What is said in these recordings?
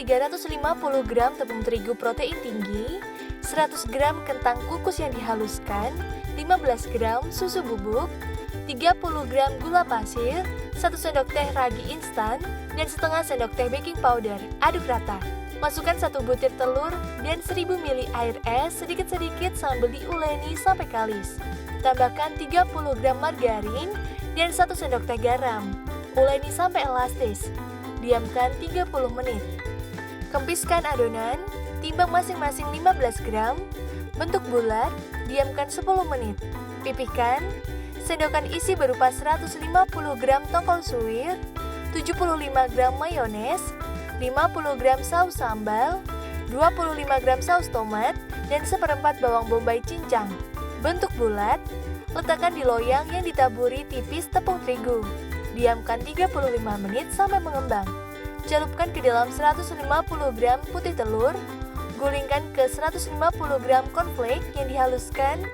350 gram tepung terigu protein tinggi, 100 gram kentang kukus yang dihaluskan, 15 gram susu bubuk, 30 gram gula pasir, 1 sendok teh ragi instan, dan setengah sendok teh baking powder. Aduk rata. Masukkan 1 butir telur dan 1000 ml air es sedikit-sedikit sambil diuleni sampai kalis. Tambahkan 30 gram margarin dan 1 sendok teh garam. Uleni sampai elastis. Diamkan 30 menit. Kempiskan adonan, timbang masing-masing 15 gram, bentuk bulat, diamkan 10 menit. Pipihkan, sendokan isi berupa 150 gram tongkol suwir, 75 gram mayones, 50 gram saus sambal, 25 gram saus tomat, dan seperempat bawang bombay cincang. Bentuk bulat, letakkan di loyang yang ditaburi tipis tepung terigu. Diamkan 35 menit sampai mengembang. Celupkan ke dalam 150 gram putih telur, gulingkan ke 150 gram cornflake yang dihaluskan,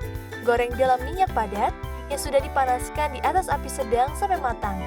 goreng dalam minyak padat yang sudah dipanaskan di atas api sedang sampai matang.